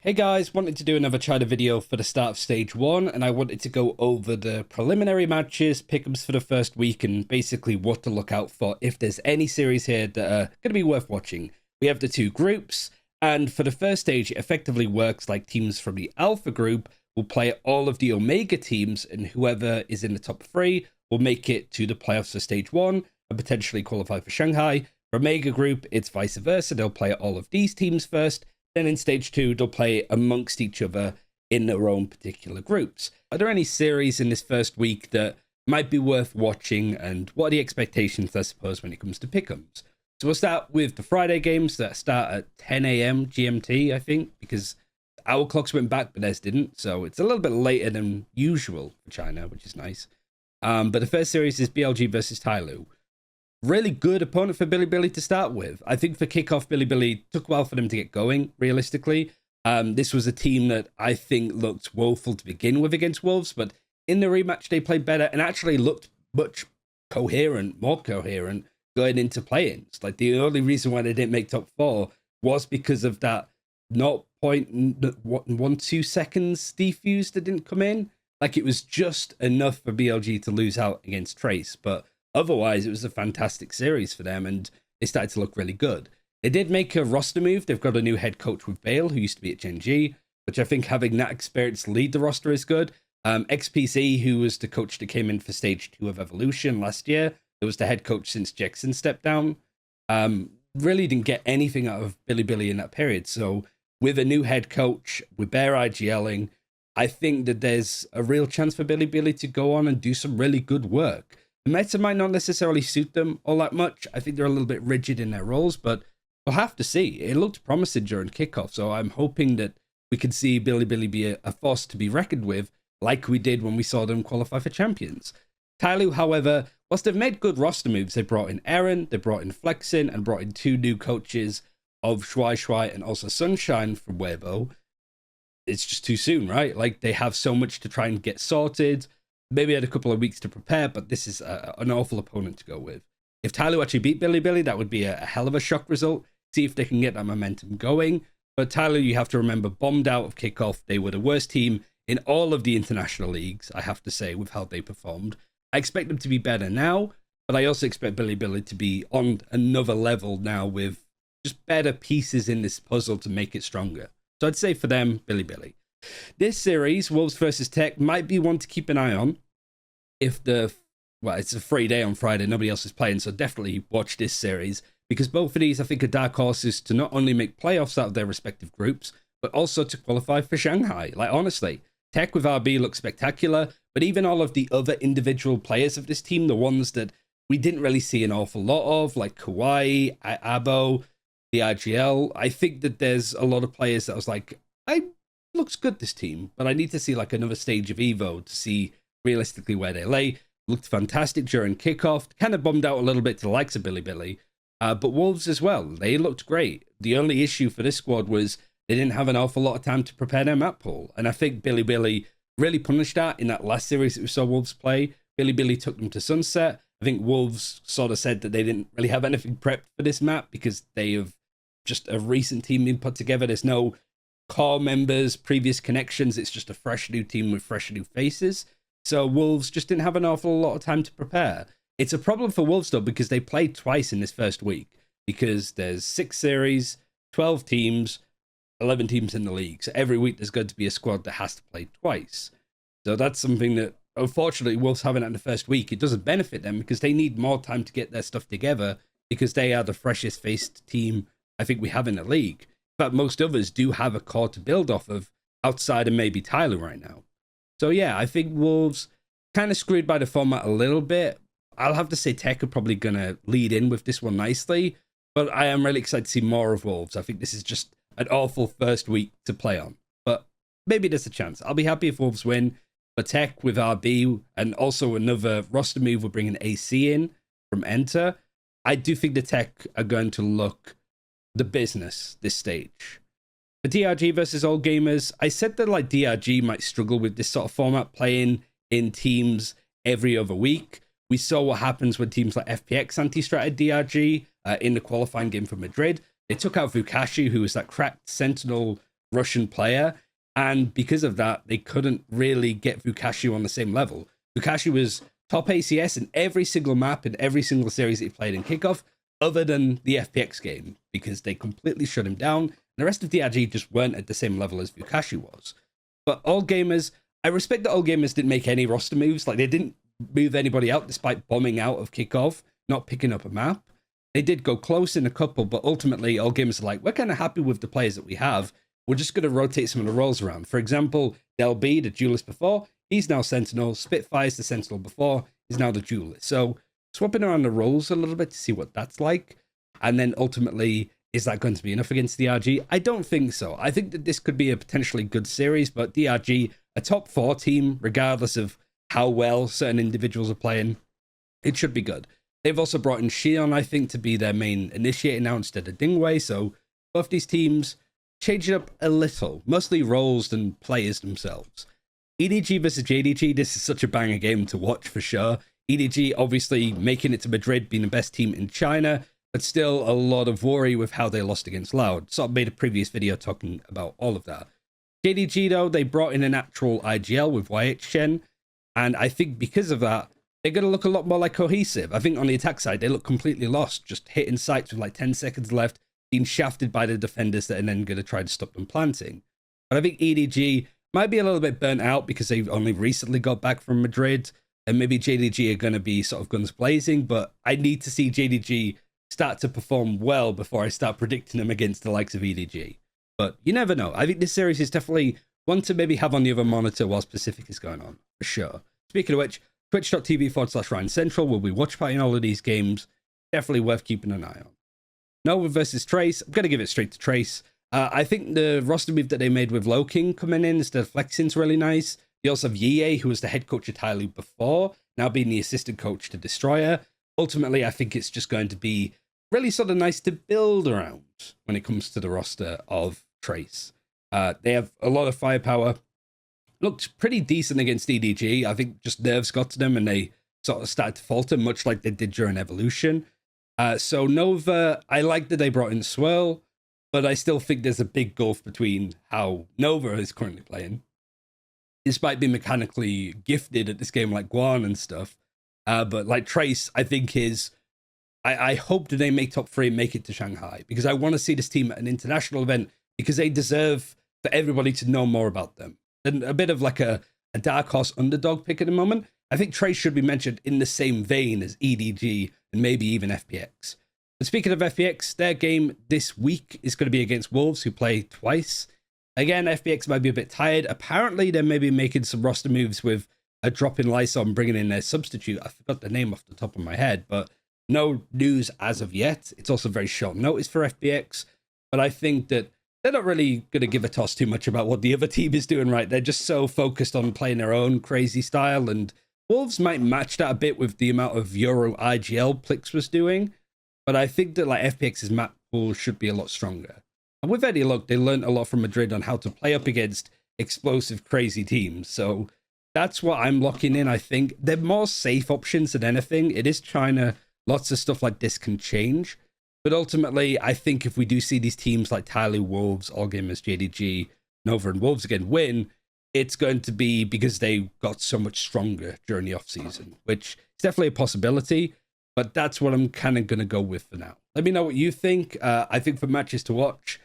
Hey guys, wanted to do another China video for the start of stage 1, and I wanted to go over the preliminary matches, pick'ems for the first week, and basically what to look out for if there's any series here that are going to be worth watching. We have the two groups, and for the first stage, it effectively works like teams from the Alpha group will play all of the Omega teams, and whoever is in the top 3 will make it to the playoffs for stage 1 and potentially qualify for Shanghai. For Omega group, it's vice versa. They'll play all of these teams first. Then in stage 2, they'll play amongst each other in their own particular groups. Are there any series in this first week that might be worth watching, and what are the expectations, I suppose, when it comes to pick'ems? So we'll start with the Friday games that start at 10 a.m. GMT, I think, because our clocks went back, but theirs didn't. So it's a little bit later than usual for China, which is nice. But the first series is BLG versus Tyloo. Really good opponent for Bilibili to start with. I think for kickoff, Bilibili took a while for them to get going, realistically. This was a team that I think looked woeful to begin with against Wolves, but in the rematch, they played better and actually looked much more coherent going into play-ins. Like, the only reason why they didn't make top 4 was because of that 0.12 seconds defuse that didn't come in. Like, it was just enough for BLG to lose out against Trace, but otherwise, it was a fantastic series for them, and they started to look really good. They did make a roster move. They've got a new head coach with Bale, who used to be at Gen G, which I think having that experience lead the roster is good. XPC, who was the coach that came in for Stage 2 of Evolution last year, that was the head coach since Jackson stepped down, really didn't get anything out of Bilibili in that period. So with a new head coach, with Bear IGLing, I think that there's a real chance for Bilibili to go on and do some really good work. The meta might not necessarily suit them all that much. I think they're a little bit rigid in their roles, but we'll have to see. It looked promising during kickoff, so I'm hoping that we can see Bilibili be a force to be reckoned with, like we did when we saw them qualify for champions. Tyloo, however, whilst they've made good roster moves, they brought in Aaron, they brought in Flexin, and brought in 2 new coaches of Shuai and also Sunshine from Weibo. It's just too soon, right? Like, they have so much to try and get sorted. Maybe had a couple of weeks to prepare, but this is an awful opponent to go with. If Tyloo actually beat Bilibili, that would be a hell of a shock result. See if they can get that momentum going. But Tyloo, you have to remember, bombed out of kickoff. They were the worst team in all of the international leagues, I have to say, with how they performed. I expect them to be better now, but I also expect Bilibili to be on another level now with just better pieces in this puzzle to make it stronger. So I'd say for them, Bilibili. This series, Wolves versus Tech, might be one to keep an eye on. It's a free day on Friday, nobody else is playing, so definitely watch this series, because both of these, I think, are dark horses to not only make playoffs out of their respective groups, but also to qualify for Shanghai. Like, honestly, Tech with RB looks spectacular, but even all of the other individual players of this team, the ones that we didn't really see an awful lot of, like Kawaii, Abo, the RGL, I think that there's a lot of players that I was like, looks good, this team, but I need to see like another stage of Evo to see realistically where they lay. Looked fantastic during kickoff, kind of bombed out a little bit to the likes of Bilibili, but Wolves as well, they looked great. The only issue for this squad was they didn't have an awful lot of time to prepare their map pool, and I think Bilibili really punished that in that last series that we saw Wolves play. Bilibili took them to sunset. I think Wolves sort of said that they didn't really have anything prepped for this map because they have just a recent team being put together. There's no core members, previous connections. It's just a fresh new team with fresh new faces. So Wolves just didn't have an awful lot of time to prepare. It's a problem for Wolves, though, because they played twice in this first week, because there's 6 series, 12 teams, 11 teams in the league. So every week there's going to be a squad that has to play twice. So that's something that, unfortunately, Wolves having that in the first week, it doesn't benefit them because they need more time to get their stuff together, because they are the freshest faced team I think we have in the league. But most others do have a core to build off of outside of maybe Tyloo right now. So yeah, I think Wolves kind of screwed by the format a little bit. I'll have to say Tech are probably going to lead in with this one nicely, but I am really excited to see more of Wolves. I think this is just an awful first week to play on, but maybe there's a chance. I'll be happy if Wolves win, but Tech with RB and also another roster move, we're bringing AC in from Enter. I do think the Tech are going to look the business this stage. For DRG versus Old Gamers, I said that like DRG might struggle with this sort of format, playing in teams every other week. We saw what happens when teams like FPX anti-stratted DRG in the qualifying game for Madrid. They took out Vukashi, who was that cracked Sentinel Russian player. And because of that, they couldn't really get Vukashi on the same level. Vukashi was top ACS in every single map in every single series that he played in Kickoff, other than the FPX game, because they completely shut him down. The rest of DRG just weren't at the same level as Vukashi was. But All Gamers, I respect that All Gamers didn't make any roster moves. Like, they didn't move anybody out despite bombing out of Kickoff, not picking up a map. They did go close in a couple, but ultimately All Gamers are like, we're kind of happy with the players that we have. We're just going to rotate some of the roles around. For example, Del B, the duelist before, he's now Sentinel. Spitfire's the Sentinel before, he's now the duelist. So swapping around the roles a little bit to see what that's like. And then ultimately, is that going to be enough against DRG? I don't think so. I think that this could be a potentially good series, but DRG, a top 4 team, regardless of how well certain individuals are playing, it should be good. They've also brought in Shion, I think, to be their main initiator now instead of Dingwei. So both these teams change it up a little, mostly roles than players themselves. EDG versus JDG, this is such a banger game to watch for sure. EDG obviously making it to Madrid, being the best team in China, but still a lot of worry with how they lost against Loud. So I made a previous video talking about all of that. JDG though, they brought in an actual IGL with YHN, and I think because of that, they're going to look a lot more like cohesive. I think on the attack side, they look completely lost, just hitting sites with like 10 seconds left, being shafted by the defenders that are then going to try to stop them planting. But I think EDG might be a little bit burnt out because they've only recently got back from Madrid, and maybe JDG are going to be sort of guns blazing, but I need to see JDG start to perform well before I start predicting them against the likes of EDG. But you never know. I think this series is definitely one to maybe have on the other monitor while Pacific is going on, for sure. Speaking of which, twitch.tv/RyanCentral will be watch partying all of these games. Definitely worth keeping an eye on. Nova versus Trace. I'm going to give it straight to Trace. I think the roster move that they made with Low King coming in instead of flexing is really nice. You also have Yie, who was the head coach at Tyloo before, now being the assistant coach to Destroyer. Ultimately, I think it's just going to be really sort of nice to build around when it comes to the roster of Trace. They have a lot of firepower. Looked pretty decent against EDG. I think just nerves got to them and they sort of started to falter, much like they did during Evolution. So Nova, I like that they brought in Swirl, but I still think there's a big gulf between how Nova is currently playing, despite being mechanically gifted at this game like Guan and stuff. But like Trace, I think I hope that they make top 3 and make it to Shanghai, because I want to see this team at an international event, because they deserve for everybody to know more about them. And a bit of like a dark horse underdog pick at the moment. I think Trace should be mentioned in the same vein as EDG and maybe even FPX. But speaking of FPX, their game this week is going to be against Wolves, who play twice. Again, FPX might be a bit tired. Apparently, they're maybe making some roster moves with a drop in Lysol and bringing in their substitute. I forgot the name off the top of my head, but no news as of yet. It's also very short notice for FPX, but I think that they're not really going to give a toss too much about what the other team is doing, right? They're just so focused on playing their own crazy style, and Wolves might match that a bit with the amount of Euro IGL Plix was doing, but I think that like FPX's map pool should be a lot stronger. And with any luck, they learned a lot from Madrid on how to play up against explosive, crazy teams. So that's what I'm locking in, I think. They're more safe options than anything. It is China. Lots of stuff like this can change. But ultimately, I think if we do see these teams like Tyloo, Wolves, All Gamers, JDG, Nova, and Wolves again win, it's going to be because they got so much stronger during the offseason, which is definitely a possibility. But that's what I'm kind of going to go with for now. Let me know what you think. I think for matches to watch,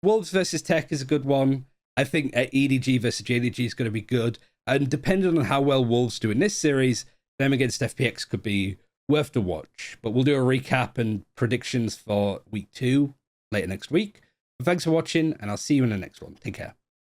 Wolves versus Tech is a good one. I think EDG versus JDG is going to be good. And depending on how well Wolves do in this series, them against FPX could be worth the watch. But we'll do a recap and predictions for week 2 later next week. But thanks for watching, and I'll see you in the next one. Take care.